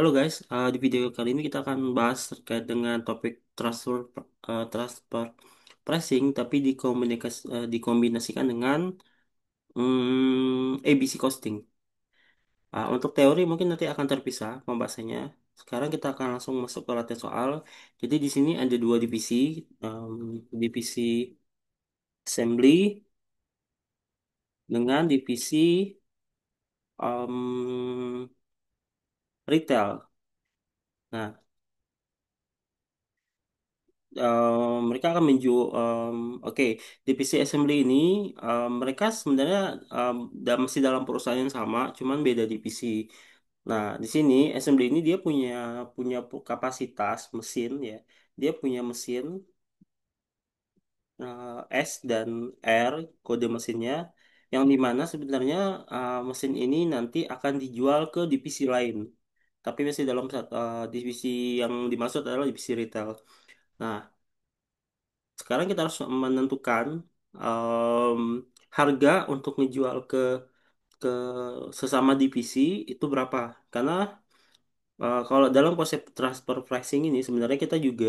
Halo guys, di video kali ini kita akan bahas terkait dengan topik transfer pricing, tapi dikombinasikan dengan ABC costing. Untuk teori mungkin nanti akan terpisah pembahasannya. Sekarang kita akan langsung masuk ke latihan soal. Jadi di sini ada dua divisi, divisi assembly dengan divisi em, retail. Nah, mereka akan oke, divisi assembly ini mereka sebenarnya masih dalam perusahaan yang sama, cuman beda divisi. Nah, di sini assembly ini dia punya punya kapasitas mesin ya. Dia punya mesin S dan R kode mesinnya, yang dimana sebenarnya mesin ini nanti akan dijual ke divisi lain. Tapi masih dalam divisi yang dimaksud adalah divisi retail. Nah, sekarang kita harus menentukan em, harga untuk ngejual ke sesama divisi itu berapa. Karena kalau dalam konsep transfer pricing ini sebenarnya kita juga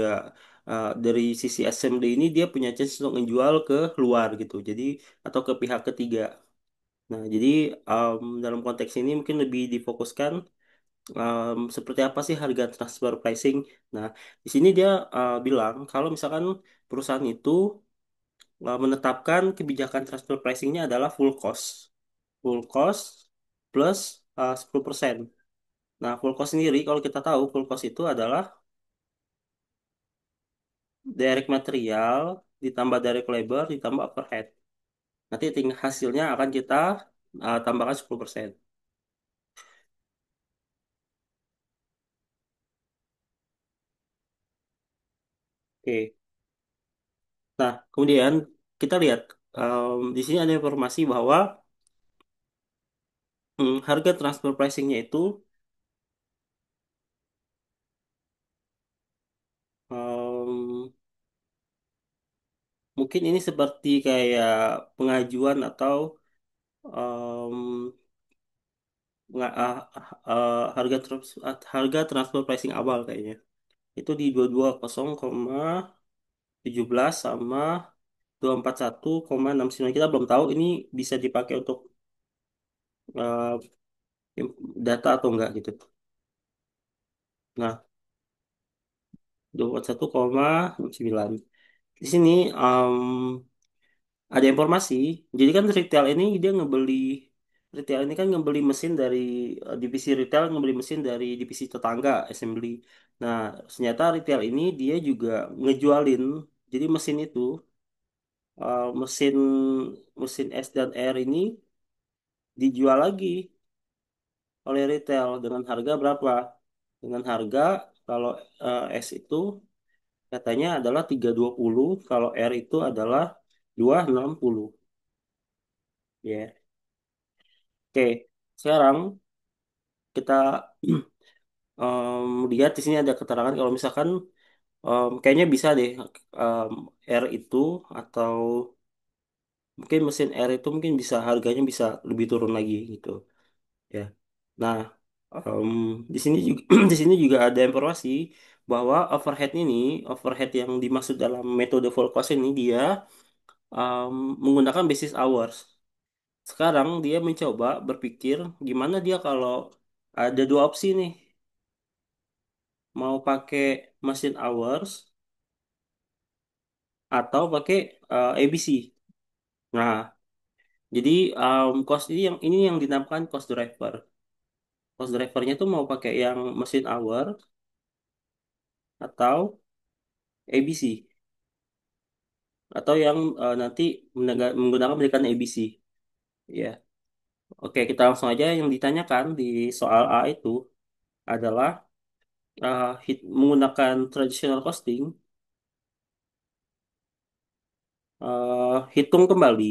dari sisi assembly ini dia punya chance untuk ngejual ke luar gitu. Jadi atau ke pihak ketiga. Nah, jadi dalam konteks ini mungkin lebih difokuskan seperti apa sih harga transfer pricing. Nah, di sini dia bilang kalau misalkan perusahaan itu menetapkan kebijakan transfer pricingnya adalah full cost. Full cost plus 10%. Nah, full cost sendiri, kalau kita tahu, full cost itu adalah direct material, ditambah direct labor, ditambah overhead. Nanti tinggal hasilnya akan kita tambahkan 10%. Oke. Nah, kemudian kita lihat di sini ada informasi bahwa harga transfer pricingnya itu em, mungkin ini seperti kayak pengajuan atau em, harga transfer pricing awal kayaknya. Itu di 220,17 sama 241,69. Kita belum tahu ini bisa dipakai untuk eh, data atau enggak gitu. Nah, 241,69. Di sini ada informasi. Jadi kan retail ini kan ngebeli mesin dari divisi retail, ngebeli mesin dari divisi tetangga assembly. Nah, ternyata retail ini dia juga ngejualin. Jadi mesin mesin S dan R ini dijual lagi oleh retail dengan harga berapa? Dengan harga kalau S itu katanya adalah 320, kalau R itu adalah 260. Ya. Oke, sekarang kita lihat di sini ada keterangan kalau misalkan kayaknya bisa deh em, R itu atau mungkin mesin R itu mungkin bisa harganya bisa lebih turun lagi gitu ya. Nah, em, di sini juga di sini juga ada informasi bahwa overhead yang dimaksud dalam metode full cost ini dia em, menggunakan basis hours. Sekarang dia mencoba berpikir gimana dia kalau ada dua opsi nih, mau pakai machine hours atau pakai ABC. Nah, jadi cost ini yang dinamakan cost driver. Cost drivernya tuh mau pakai yang machine hour atau ABC atau yang nanti menggunakan pendidikan ABC. Ya, oke kita langsung aja yang ditanyakan di soal A itu adalah menggunakan traditional costing, hitung kembali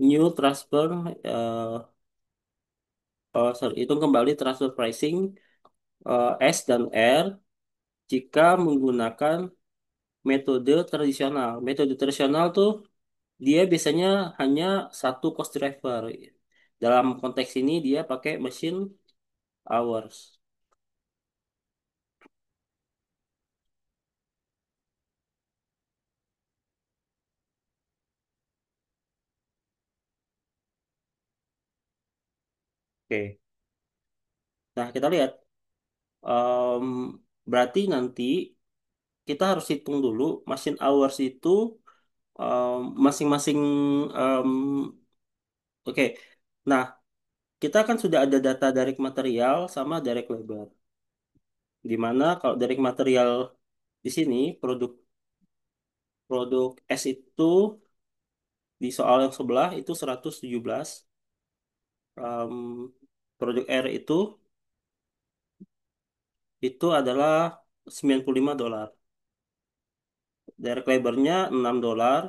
new transfer, hitung kembali transfer pricing S dan R jika menggunakan metode tradisional. Metode tradisional tuh dia biasanya hanya satu cost driver. Dalam konteks ini dia pakai mesin hours. Oke. Nah, kita lihat. Em, Berarti nanti kita harus hitung dulu machine hours itu masing-masing. em, Oke. Nah, kita kan sudah ada data direct material sama direct labor. Di mana kalau direct material di sini produk produk S itu di soal yang sebelah itu 117. Em, Produk R itu adalah $95. Direct labornya $6.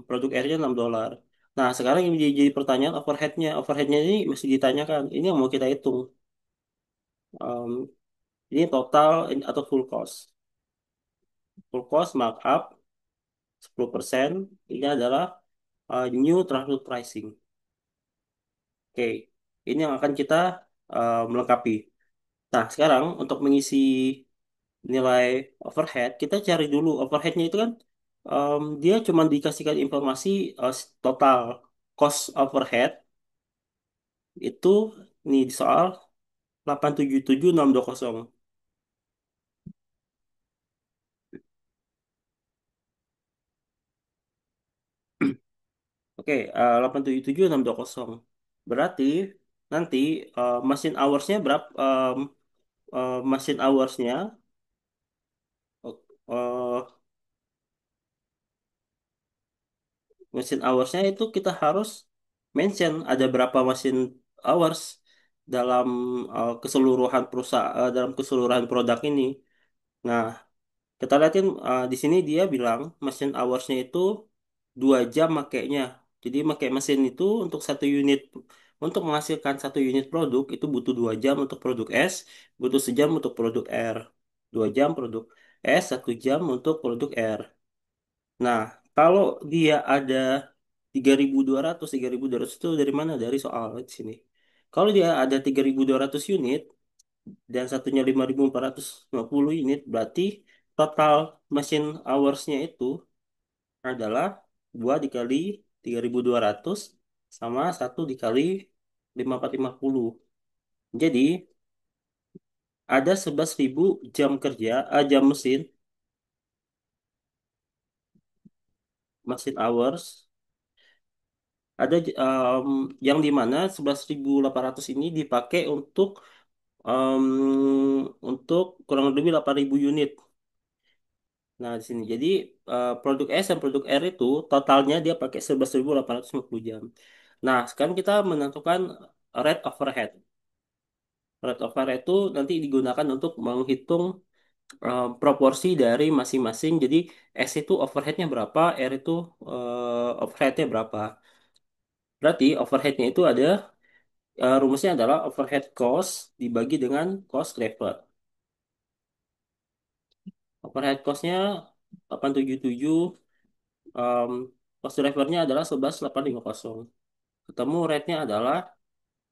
Produk R-nya $6. Nah, sekarang yang jadi pertanyaan overheadnya. Overheadnya ini mesti ditanyakan. Ini yang mau kita hitung. Em, ini total atau full cost. Full cost markup 10%. Ini adalah new transfer pricing. Oke, ini yang akan kita melengkapi. Nah, sekarang untuk mengisi nilai overhead, kita cari dulu overheadnya itu kan dia cuma dikasihkan informasi total cost overhead itu nih di soal 877.620. Oke, 877.620. Berarti nanti machine hours-nya berapa? Machine hours-nya eh, machine hours-nya itu kita harus mention ada berapa machine hours dalam keseluruhan perusahaan dalam keseluruhan produk ini. Nah, kita lihatin di sini dia bilang machine hours-nya itu 2 jam makainya. Jadi pakai mesin itu untuk satu unit untuk menghasilkan satu unit produk itu butuh 2 jam untuk produk S, butuh sejam untuk produk R. 2 jam produk S, 1 jam untuk produk R. Nah, kalau dia ada 3.200 itu dari mana? Dari soal di sini. Kalau dia ada 3.200 unit dan satunya 5.450 unit, berarti total machine hours-nya itu adalah 2 dikali 3.200 sama 1 dikali 5.450. Jadi, ada 11.000 jam kerja, jam mesin, machine hours. Ada yang di mana 11.800 ini dipakai untuk kurang lebih 8.000 unit. Nah, di sini. Jadi, produk S dan produk R itu totalnya dia pakai 11.850 jam. Nah, sekarang kita menentukan rate overhead. Rate overhead itu nanti digunakan untuk menghitung proporsi dari masing-masing. Jadi, S itu overheadnya berapa, R itu overheadnya berapa. Berarti overheadnya itu ada rumusnya adalah overhead cost dibagi dengan cost driver. Overhead costnya 877, um, cost drivernya adalah 11.850. Ketemu rate-nya adalah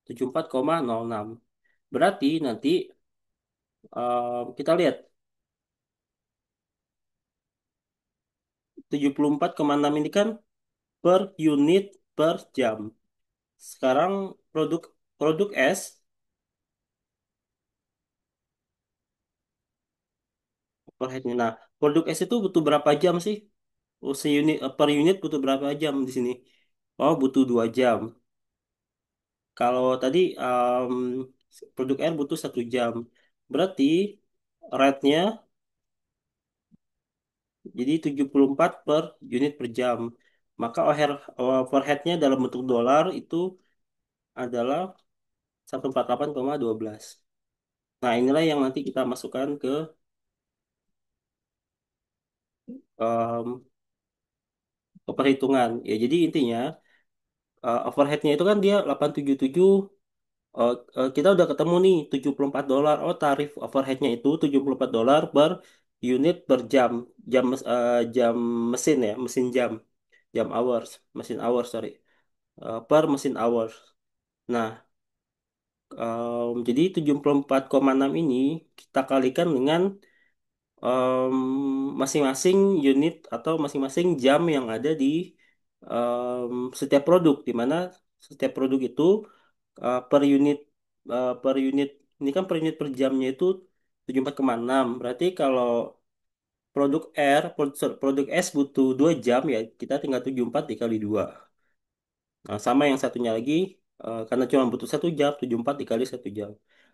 74,06. Berarti nanti kita lihat 74,6 ini kan per unit per jam. Sekarang produk produk S overheadnya. Nah, produk S itu butuh berapa jam sih? Oh, seunit per unit butuh berapa jam di sini? Oh, butuh 2 jam. Kalau tadi produk R butuh 1 jam. Berarti rate-nya jadi 74 per unit per jam. Maka overhead-nya dalam bentuk dolar itu adalah 148,12. Nah, inilah yang nanti kita masukkan ke em, perhitungan. Ya, jadi intinya overhead-nya itu kan dia 877. Kita udah ketemu nih $74. Oh, tarif overheadnya itu $74 per unit per jam. Jam mesin ya, mesin jam. Jam hours, mesin hours, sorry. Per mesin hours. Nah, Jadi 74,6 ini kita kalikan dengan masing-masing unit atau masing-masing jam yang ada di setiap produk, di mana setiap produk itu per unit per unit ini kan per unit per jamnya itu 74,6. Berarti kalau produk S butuh 2 jam ya kita tinggal 74 dikali 2. Nah, sama yang satunya lagi karena cuma butuh 1 jam, 74 dikali 1 jam.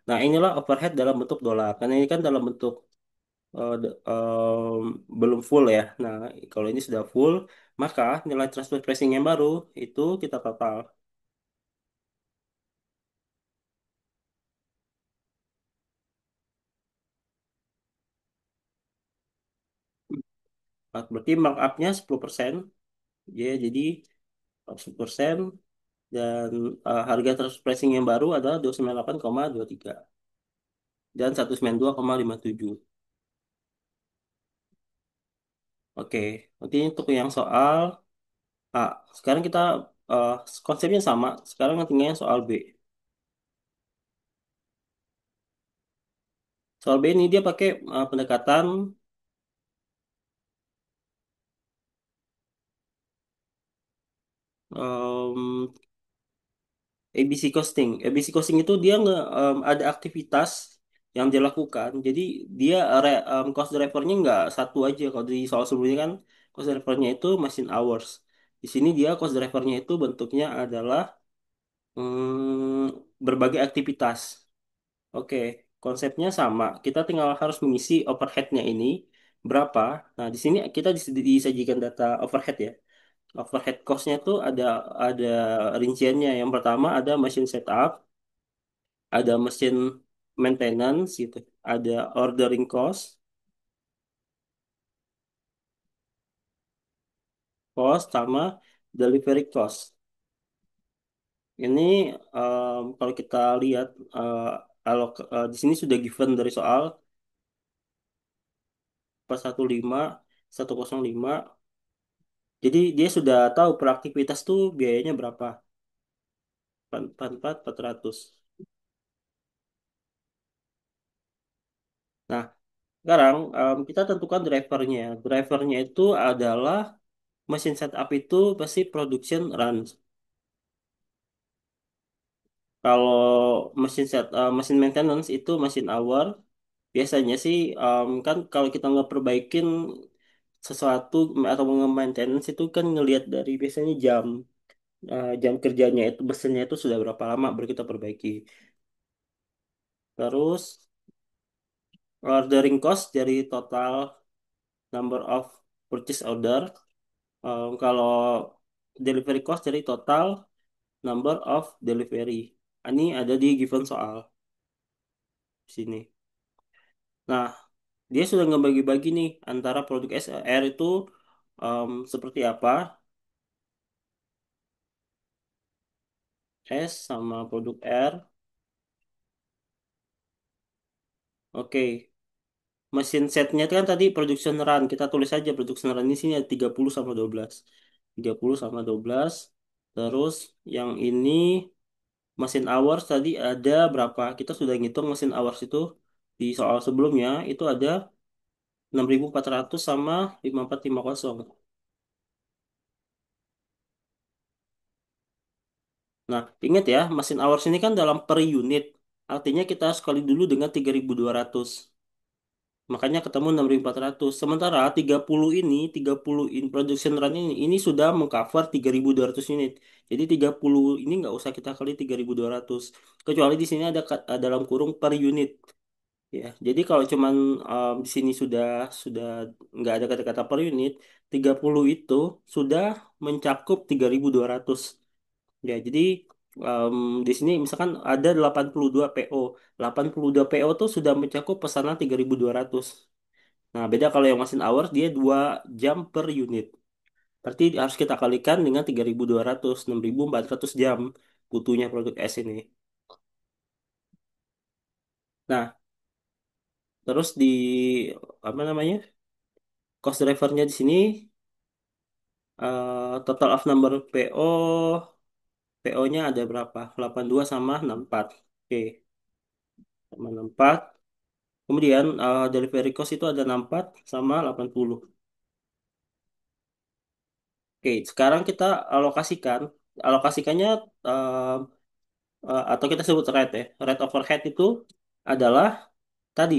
Nah, inilah overhead dalam bentuk dolar. Karena ini kan dalam bentuk belum full ya. Nah, kalau ini sudah full, maka nilai transfer pricing yang baru itu kita total. Berarti markupnya 10%. Ya, jadi 10% dan harga transfer pricing yang baru adalah 298,23 dan 192,57. Oke, nanti untuk yang soal A. Sekarang kita eh, konsepnya sama. Sekarang tinggal yang soal B. Soal B ini dia pakai pendekatan em, ABC costing. ABC costing itu dia ada aktivitas yang dilakukan. Jadi dia cost drivernya nggak satu aja. Kalau di soal sebelumnya kan cost drivernya itu machine hours. Di sini dia cost drivernya itu bentuknya adalah berbagai aktivitas. Oke, konsepnya sama. Kita tinggal harus mengisi overheadnya ini berapa. Nah, di sini kita disajikan data overhead ya. Overhead cost-nya tuh ada rinciannya. Yang pertama ada machine setup, ada mesin maintenance gitu, ada ordering cost, cost sama delivery cost. Ini kalau kita lihat di sini sudah given dari soal 415 105. Jadi dia sudah tahu per aktivitas tuh biayanya berapa? 44 400. Nah, sekarang kita tentukan drivernya. Drivernya itu adalah mesin setup itu pasti production runs. Kalau mesin maintenance itu mesin hour. Biasanya sih kan kalau kita ngeperbaikin sesuatu atau nge-maintenance itu kan ngelihat dari biasanya jam kerjanya itu mesinnya itu sudah berapa lama baru kita perbaiki. Terus ordering cost dari total number of purchase order. Kalau delivery cost dari total number of delivery. Ini ada di given soal sini. Nah, dia sudah ngebagi-bagi nih antara produk SR itu seperti apa, S sama produk R. Oke, mesin setnya itu kan tadi production run. Kita tulis aja production run di sini ada 30 sama 12. 30 sama 12. Terus yang ini mesin hours tadi ada berapa? Kita sudah ngitung mesin hours itu di soal sebelumnya itu ada 6.400 sama 5.450. Nah, ingat ya, mesin hours ini kan dalam per unit. Artinya kita harus kali dulu dengan 3.200. Makanya ketemu 6.400. Sementara 30 in production run ini sudah mengcover 3.200 unit. Jadi 30 ini nggak usah kita kali 3.200. Kecuali di sini ada dalam kurung per unit. Ya, jadi kalau cuman di sini sudah nggak ada kata-kata per unit, 30 itu sudah mencakup 3.200. Ya, jadi em, di sini misalkan ada 82 PO. 82 PO tuh sudah mencakup pesanan 3.200. Nah, beda kalau yang mesin hours dia 2 jam per unit. Berarti harus kita kalikan dengan 3.200, 6.400 jam butuhnya produk S ini. Nah, terus di apa namanya? Cost drivernya di sini total of number PO PO-nya ada berapa? 82 sama 64. Oke, sama 64. Kemudian delivery cost itu ada 64 sama 80. Oke, sekarang kita alokasikan. Alokasikannya eh, atau kita sebut rate ya. Rate overhead itu adalah tadi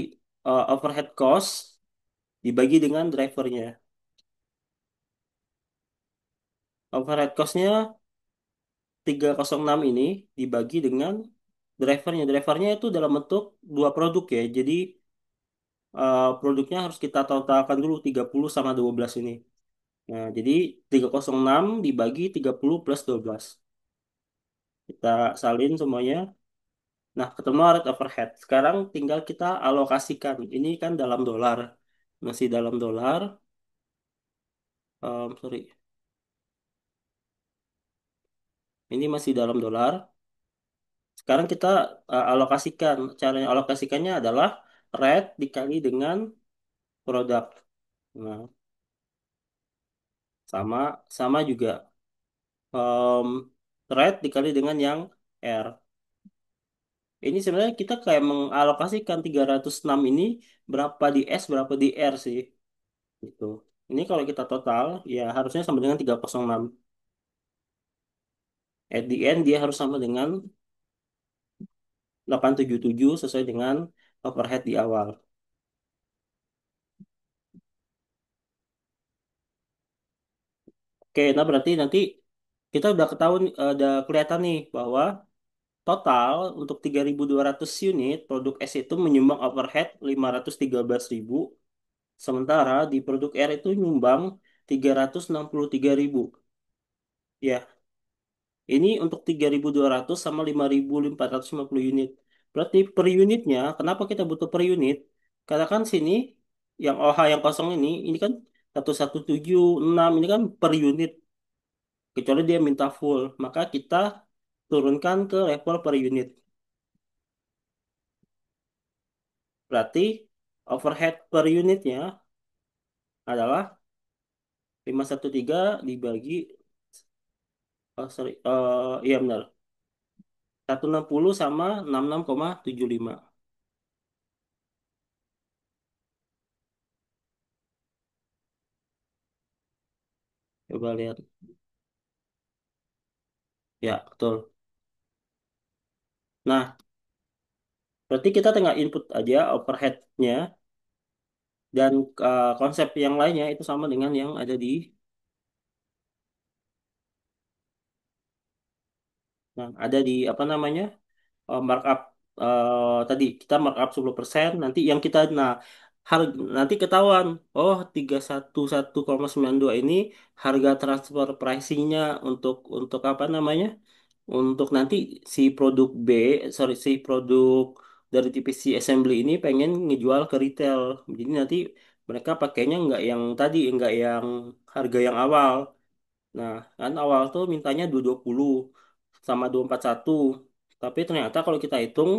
overhead cost dibagi dengan drivernya. Overhead costnya 306 ini dibagi dengan drivernya. Drivernya itu dalam bentuk dua produk ya. Jadi produknya harus kita totalkan dulu 30 sama 12 ini. Nah, jadi 306 dibagi 30 plus 12. Kita salin semuanya. Nah, ketemu rate overhead. Sekarang tinggal kita alokasikan. Ini kan dalam dolar. Masih dalam dolar. Sorry. Ini masih dalam dolar. Sekarang kita alokasikan. Caranya alokasikannya adalah rate dikali dengan produk. Nah, sama sama juga. Um, Rate dikali dengan yang R. Ini sebenarnya kita kayak mengalokasikan 306 ini berapa di S, berapa di R sih. Gitu. Ini kalau kita total, ya harusnya sama dengan 306. At the end, dia harus sama dengan 877 sesuai dengan overhead di awal. Oke, nah berarti nanti kita udah ketahuan, udah kelihatan nih bahwa total untuk 3.200 unit produk S itu menyumbang overhead 513.000. Sementara di produk R itu nyumbang 363.000. Ya, ini untuk 3.200 sama 5.450 unit. Berarti per unitnya, kenapa kita butuh per unit? Karena kan sini, yang OH yang kosong ini kan 1176 ini kan per unit. Kecuali dia minta full, maka kita turunkan ke level per unit. Berarti overhead per unitnya adalah 513 dibagi, oh sorry, iya benar. 160 sama 66,75. Coba lihat. Ya, betul. Nah, berarti kita tinggal input aja overhead-nya dan konsep yang lainnya itu sama dengan yang ada di, nah, ada di apa namanya, markup tadi kita markup 10%, nanti yang kita, nah, nanti ketahuan, oh 311,92 ini harga transfer pricingnya untuk apa namanya, untuk nanti si produk B, sorry, si produk dari TPC Assembly ini pengen ngejual ke retail. Jadi nanti mereka pakainya nggak yang tadi, nggak yang harga yang awal. Nah, kan awal tuh mintanya 220 sama 241. Tapi ternyata kalau kita hitung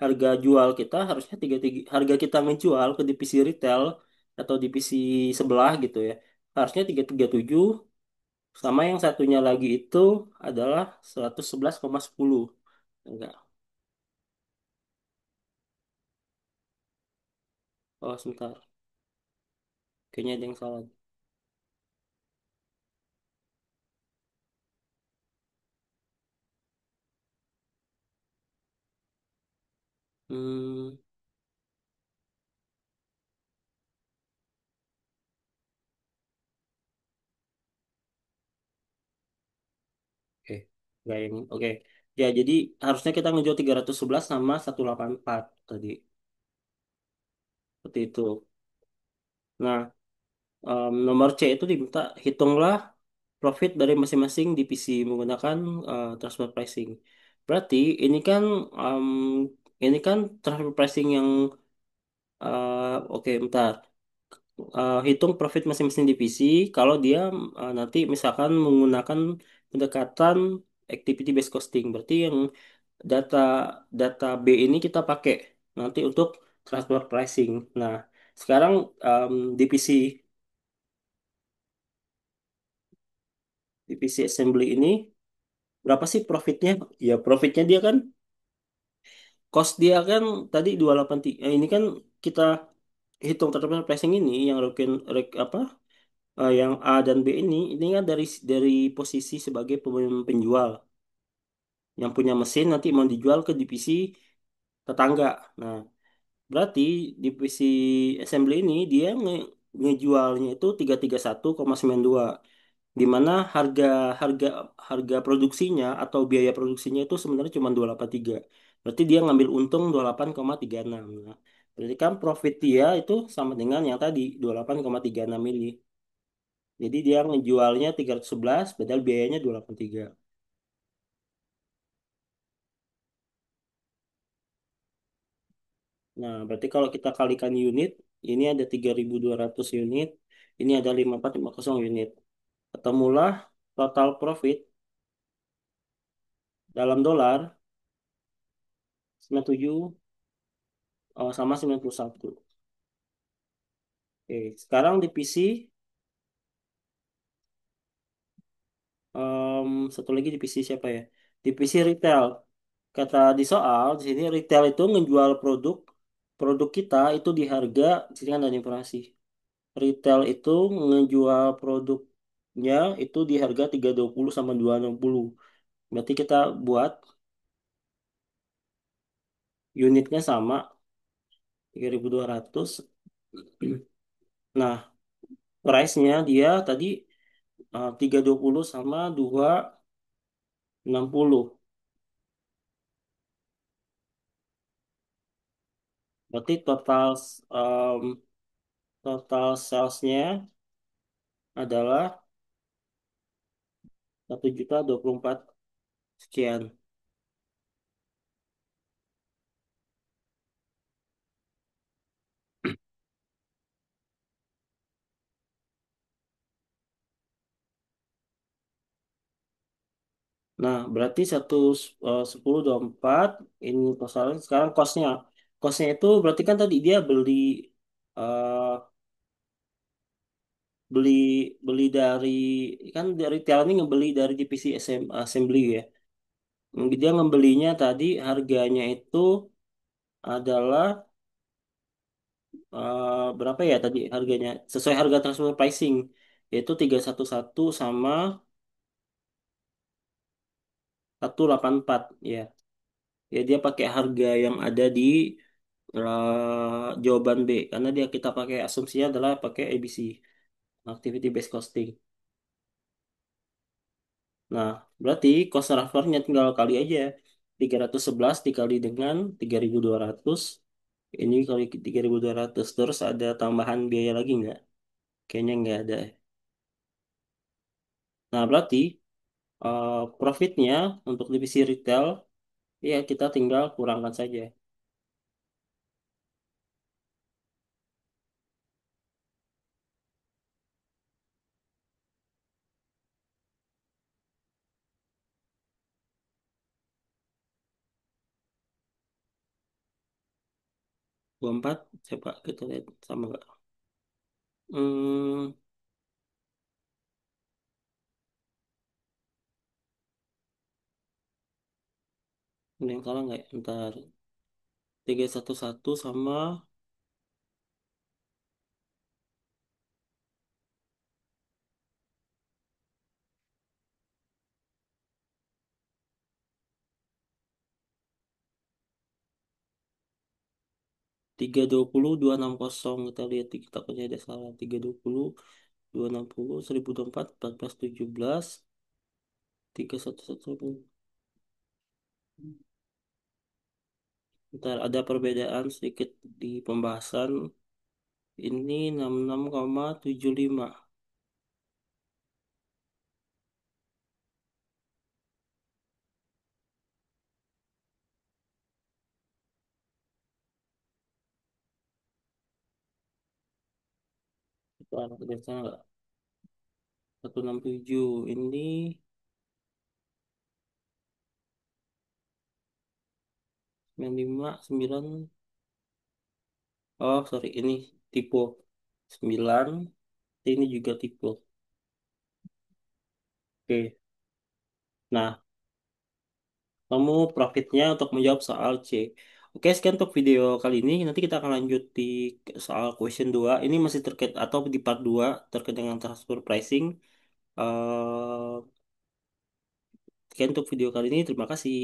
harga jual kita harusnya 33, harga kita menjual ke divisi retail atau divisi sebelah gitu ya. Harusnya 337 sama yang satunya lagi itu adalah 111,10. Enggak. Oh, sebentar. Kayaknya ada yang salah. Hmm, oke. Enggak yang oke. Ya, jadi harusnya kita ngejual 311 sama 184 tadi. Seperti itu. Nah, nomor C itu diminta hitunglah profit dari masing-masing divisi menggunakan transfer pricing. Berarti em, ini kan transfer pricing yang oke, bentar. Hitung profit masing-masing divisi kalau dia nanti misalkan menggunakan pendekatan activity based costing. Berarti yang data data B ini kita pakai nanti untuk transfer pricing. Nah, sekarang divisi assembly ini berapa sih profitnya? Ya, profitnya dia kan Cost dia kan tadi 283. Ini kan kita hitung transfer pricing ini yang apa yang A dan B ini kan dari posisi sebagai penjual yang punya mesin nanti mau dijual ke divisi tetangga. Nah, berarti divisi assembly ini dia ngejualnya itu 331,92, di mana harga harga harga produksinya atau biaya produksinya itu sebenarnya cuma 283. Berarti dia ngambil untung 28,36. Nah, berarti kan profit dia itu sama dengan yang tadi 28,36 ini. Jadi dia ngejualnya 311 padahal biayanya 283. Nah, berarti kalau kita kalikan unit, ini ada 3.200 unit, ini ada 5.450 unit. Ketemulah total profit dalam dolar 97 sama 91. Oke, sekarang divisi satu lagi divisi siapa ya? Divisi retail. Kata di soal di sini retail itu ngejual produk produk kita itu di harga di sini kan ada informasi. Retail itu ngejual produknya itu di harga 320 sama 260. Berarti kita buat unitnya sama 3.200. Nah, price-nya dia tadi 320 sama 260. Berarti um, total sales-nya adalah 1.024 sekian. Nah, berarti 1024 ini totalnya sekarang cost-nya. Cost-nya itu berarti kan tadi dia eh, beli beli dari kan dari retail ini ngebeli dari divisi assembly ya. Dia ngembelinya tadi harganya itu adalah berapa ya tadi harganya sesuai harga transfer pricing yaitu 311 sama 184 ya. Ya dia pakai harga yang ada di jawaban B karena dia kita pakai asumsinya adalah pakai ABC, activity based costing. Nah, berarti cost transfernya tinggal kali aja 311 dikali dengan 3.200, ini kali 3.200 terus ada tambahan biaya lagi nggak? Kayaknya nggak ada. Nah, berarti profitnya untuk divisi retail ya kita tinggal kurangkan saja. 24 coba kita lihat sama nggak? Hmm, ini yang salah nggak ya? Ntar 311 sama, tiga dua puluh 260 kita lihat kita punya ada salah 320 260 1024 1417 311. Ntar ada perbedaan sedikit di pembahasan ini 66,75. Itu ada biasa nggak 167 ini 95 9. Oh sorry ini tipe 9, ini juga tipe. Oke. Nah, kamu profitnya untuk menjawab soal C. Oke, sekian untuk video kali ini. Nanti kita akan lanjut di soal question 2. Ini masih terkait atau di part 2 terkait dengan transfer pricing. Sekian untuk video kali ini. Terima kasih.